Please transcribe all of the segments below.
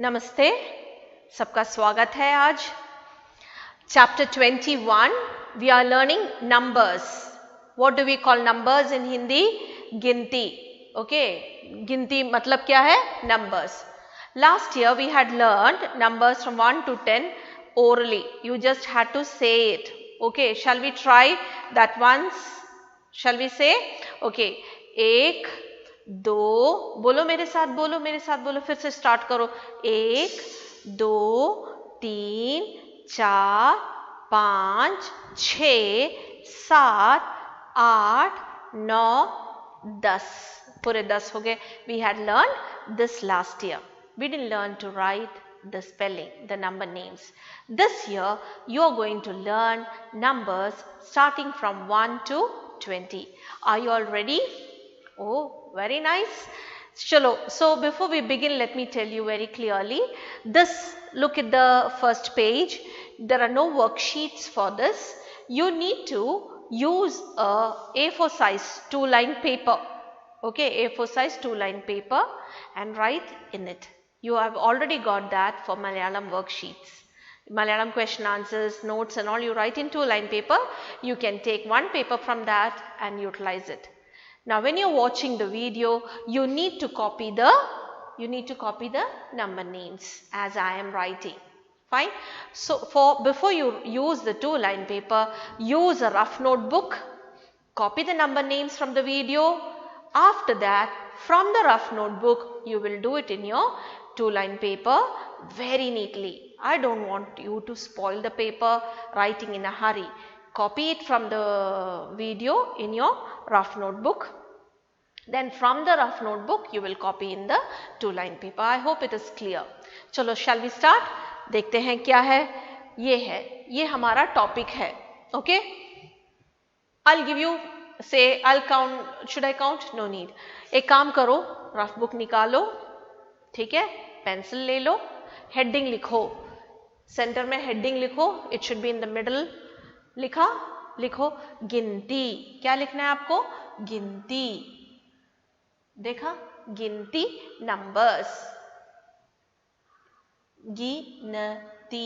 नमस्ते, सबका स्वागत है आज। Chapter 21, we are learning numbers. What do we call numbers in Hindi? गिनती. Okay, गिनती मतलब क्या है? Numbers. Last year we had learned numbers from 1 to 10 orally. You just had to say it. Okay, shall we try that once? Shall we say? Okay, एक, दो, बोलो मेरे साथ बोलो, फिर से स्टार्ट करो। एक, दो, तीन, चार, पाँच, छ, सात, आठ, नौ, 10, पूरे 10 हो गए। We had learned this last year. We didn't learn to write the spelling, the number names. This year you are going to learn numbers starting from 1 to 20. Are you all ready? Oh, very nice. Chalo, so before we begin, let me tell you very clearly. Look at the first page. There are no worksheets for this. You need to use a A4 size 2-line paper. Okay, A4 size 2-line paper and write in it. You have already got that for Malayalam worksheets. Malayalam question answers, notes and all you write in 2-line paper. You can take one paper from that and utilize it. Now when you are watching the video, you need to copy the number names as I am writing. Fine. So before you use the 2-line paper, use a rough notebook, copy the number names from the video. After that, from the rough notebook, you will do it in your 2-line paper very neatly. I don't want you to spoil the paper writing in a hurry. Copy it from the video in your rough notebook. Then from the rough notebook, you will copy in the 2-line paper. I hope it is clear. चलो, shall we start? देखते हैं क्या है। ये हमारा topic है। Okay? I'll give you, say, I'll count. Should I count? No need. एक काम करो, रफ बुक निकालो, ठीक है, पेंसिल ले लो, हेडिंग लिखो, सेंटर में हेडिंग लिखो, it should be in the middle. लिखो गिनती। क्या लिखना है आपको? गिनती। देखा? गिनती, नंबर्स। गिनती,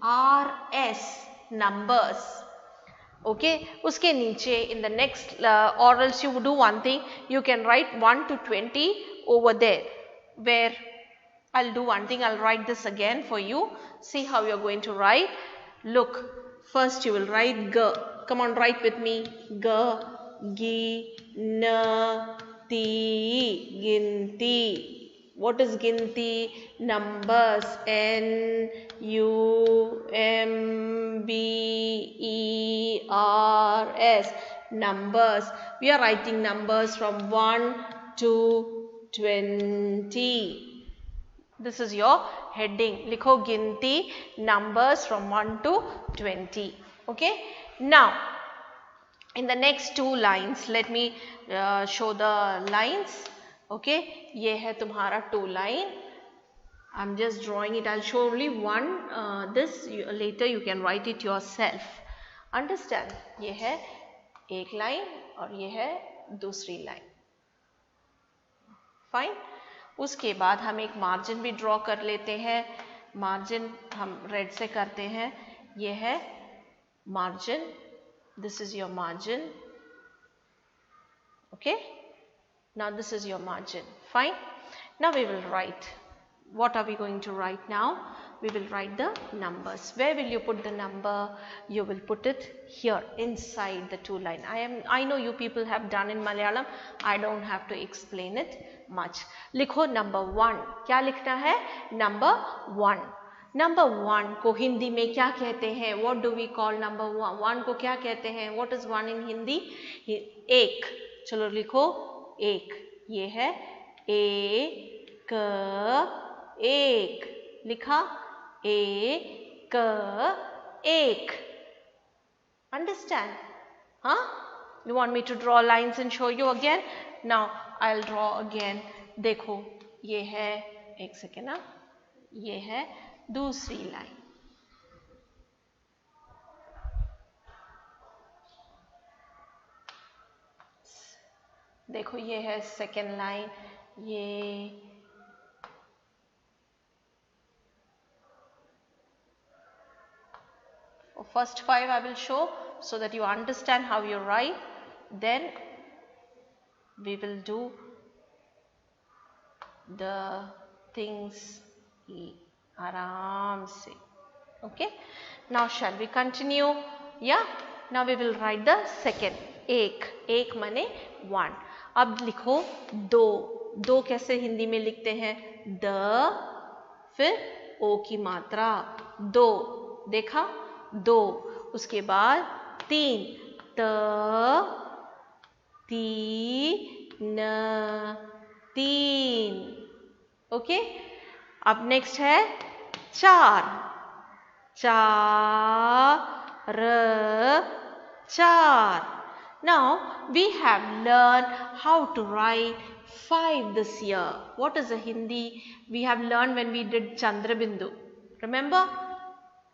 NUMBERS, numbers. Okay, उसके नीचे in the next or else you do one thing, you can write 1 to 20 over there, where I'll do one thing, I'll write this again for you. See how you're going to write. Look, first you will write G. Come on, write with me. G, ginti. What is ginti? Numbers. NUMBERS. Numbers. We are writing numbers from 1 to 20. This is your heading. Likho ginti, numbers from 1 to 20. Okay. Now, in the next 2 lines, let me show the lines. Okay. ये है तुम्हारा 2 line. I'm just drawing it. I'll show only one. Later you can write it yourself. Understand? ये है एक line और ये है दूसरी line. Fine. उसके बाद हम एक मार्जिन भी ड्रॉ कर लेते हैं। मार्जिन हम रेड से करते हैं। ये है margin. This is your margin. Okay. Now this is your margin. Fine. Now we will write. What are we going to write now? We will write the numbers. Where will you put the number? You will put it here inside the 2 line. I know you people have done in Malayalam. I don't have to explain it much. लिखो number 1. क्या लिखना है? Number 1. Number 1 को हिंदी में क्या कहते हैं? What do we call number 1? 1 को क्या कहते हैं? What is 1 in Hindi? एक। चलो लिखो एक। ये है एक, लिखा एक, Understand? Huh? You want me to draw lines and show you again? Now I'll draw again. देखो, ये है, एक सेकेंड ना, ये है दूसरी लाइन। देखो ये है सेकेंड लाइन, ये first 5 I will show so that you understand how you write. Then we will do the things aram se. Okay. Now shall we continue? Yeah. Now we will write the second. एक माने 1. अब लिखो 2 कैसे हिंदी में लिखते हैं? The फिर ओ की मात्रा 2. देखा? 2. उसके बाद 3. त 3. ओके. अब नेक्स्ट है 4. 4. Now we have learned how to write 5 this year. What is a Hindi? We have learned when we did Chandrabindu. Remember?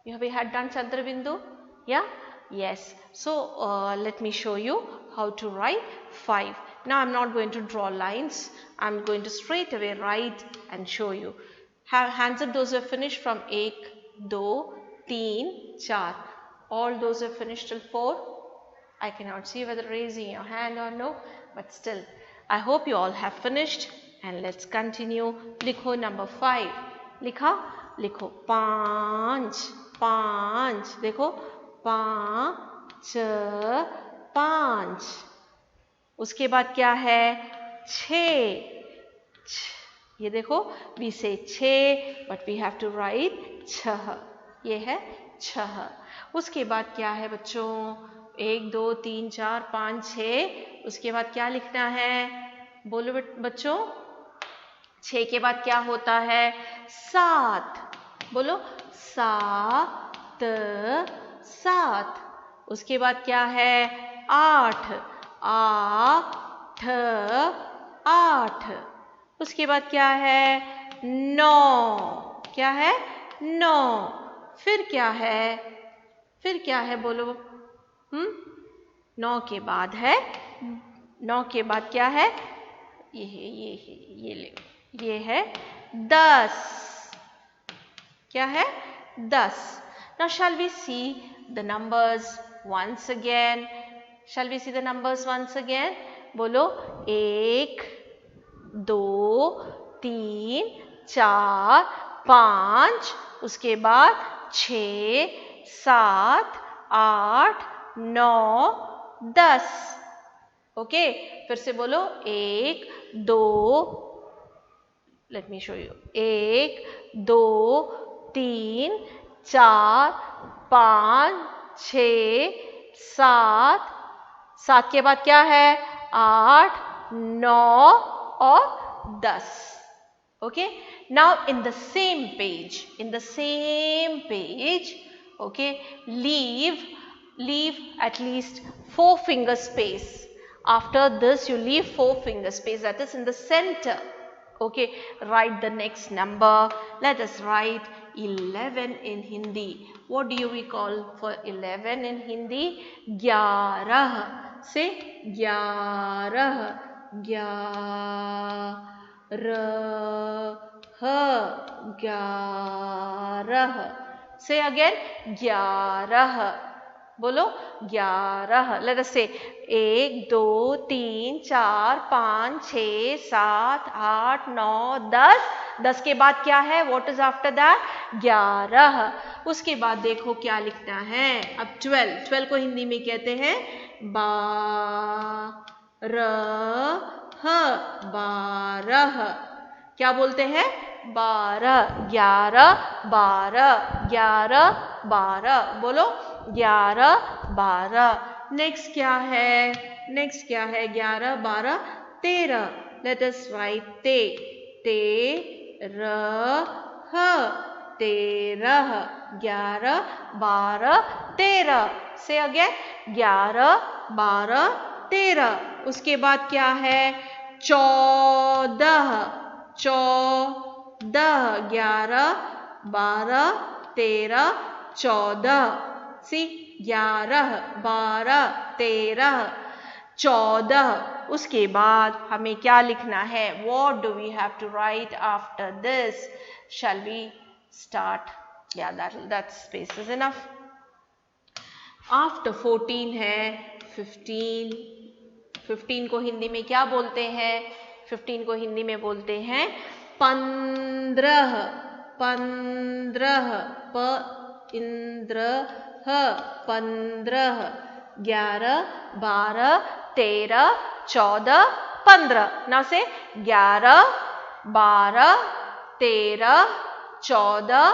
We had done Chandrabindu? Yeah? Yes. So let me show you how to write 5. Now I am not going to draw lines. I am going to straight away write and show you. Have hands up those who have finished from 1, 2, 3, 4. All those who have finished till 4. I cannot see whether raising your hand or no, but still, I hope you all have finished. And let's continue. Likho number 5. Likha? Likho 5. देखो 5. उसके बाद क्या है? 6. ये देखो, we say 6, but we have to write 6. ये है 6. उसके बाद क्या है बच्चों? 1, 2, 3, 4, 5, 6. उसके बाद क्या लिखना है? बोलो बच्चों. 6 के बाद क्या होता है? 7. बोलो 7. उसके बाद क्या है? 8. उसके बाद क्या है? 9. क्या है? 9. फिर क्या है? बोलो. 9 के बाद है? 9 के बाद क्या है? ये है 10. क्या है? 10. Now shall we see the numbers once again? बोलो 1, 2, 3, 4, 5. उसके बाद 6, 7, 8, 9, 10. ओके. फिर से बोलो 1, 2. Let me show you. 1, 2, 3, 4, 5, 6, 7. 7 के बाद क्या है? 8, 9 और 10. Okay. Now in the same page, okay, leave at least 4 finger space. After this you leave 4 finger space, that is in the center. Okay. Write the next number. Let us write 11 in Hindi. What do we call for 11 in Hindi? 11. Say 11. 11. Say again 11. बोलो 11. Let us say 1, 2, 3, 4, 5, 6, 7, 8, 9, 10. 10 के बाद क्या है? What is after that? 11. उसके बाद देखो क्या लिखना है. अब 12 को हिंदी में कहते हैं 12. क्या बोलते हैं? 12. 11, 12. 11, 12. बोलो 11, 12. नेक्स्ट क्या है? 11, 12, 13. Let us right 13. 11, 12, 13. से अगेन 11, 12, 13. उसके बाद क्या है? 14. 11, 12, 13, 14. सी 11, 12, 13, 14. उसके बाद हमें क्या लिखना है? What do we have to write after this? Shall we start? Yeah, that space is enough. After 14 है 15. 15 को हिंदी में क्या बोलते हैं? 15 को हिंदी में बोलते हैं 15. 15 प इंद्र ह 15. 11 12 13 14 15. Now say 11 12 13 14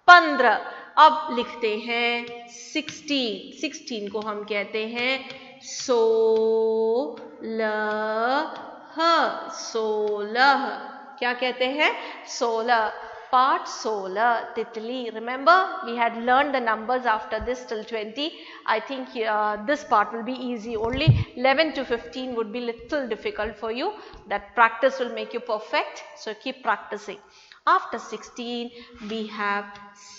15. अब लिखते हैं 16. 16 को हम कहते हैं 16. 16 क्या कहते हैं? 16. Part 16 तितली. Remember we had learned the numbers after this till 20. I think this part will be easy. Only 11 to 15 would be little difficult for you. That practice will make you perfect. So keep practicing. After 16 we have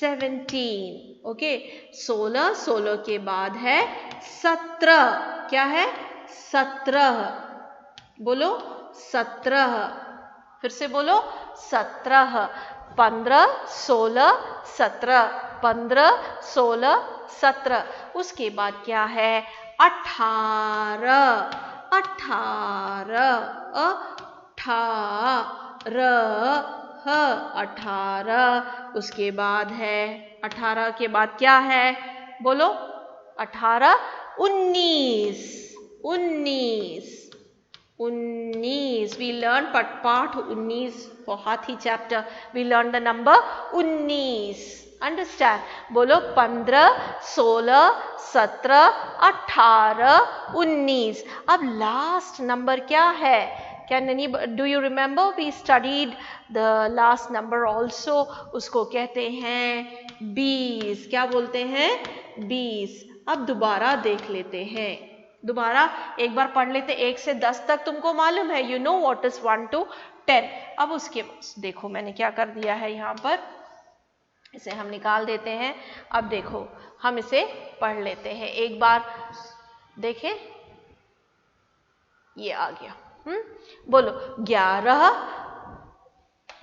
17. Okay, 16. 16 के बाद है 17. क्या है? 17. बोलो 17. फिर से बोलो 17. 15 16 17. 15 16 17. उसके बाद क्या है? 18. 18. 18. उसके बाद है 18 के बाद क्या है? बोलो 18. 19. 19. 19. We learned part 19 for Hathi chapter. We learned the number 19. Understand? बोलो 15 16 17 18 19. अब last number क्या है? Do you remember we studied the last number also? उसको कहते हैं 20. क्या बोलते हैं? 20. अब दोबारा देख लेते हैं. दोबारा एक बार पढ़ लेते. 1 से 10 तक तुमको मालूम है. You know what is 1 to 10. अब उसके देखो मैंने क्या कर दिया है यहाँ पर. इसे हम निकाल देते हैं. अब देखो हम इसे पढ़ लेते हैं. एक बार देखें. ये आ गया. बोलो 11.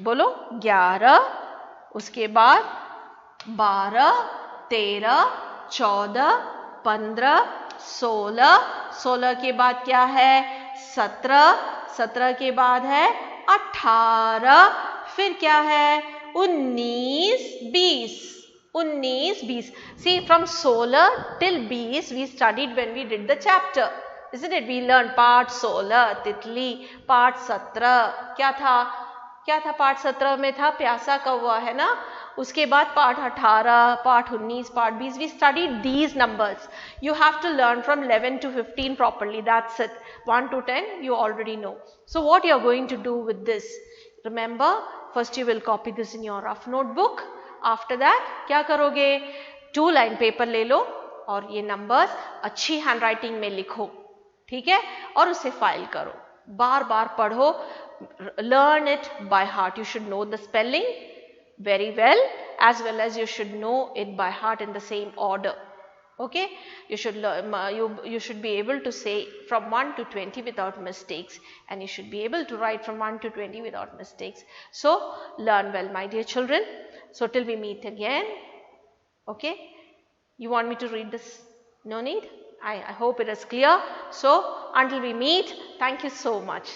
बोलो 11. उसके बाद 12 13 14 15 16. 16 के बाद क्या है? 17. 17 के बाद है 18. फिर क्या है? 19 20. 19 20. See, from 16 till 20 we studied when we did the chapter, isn't it? We learned part 16 तितली. part 17 क्या था? क्या था? part 17 में था प्यासा कौवा, है ना. उसके बाद part 18 part 19 part 20 we studied these numbers. You have to learn from 11 to 15 properly. That's it. 1 to 10 you already know. So what you are going to do with this? Remember, first you will copy this in your rough notebook. After that क्या करोगे? 2 line paper ले लो और ये numbers अच्छी handwriting में लिखो. ठीक है? और उसे फाइल करो. बार बार पढ़ो. Learn it by heart. You should know the spelling very well as you should know it by heart in the same order. Okay? You should learn, you should be able to say from 1 to 20 without mistakes, and you should be able to write from 1 to 20 without mistakes. So learn well, my dear children. So till we meet again. Okay? You want me to read this? No need? I hope it is clear. So until we meet, thank you so much.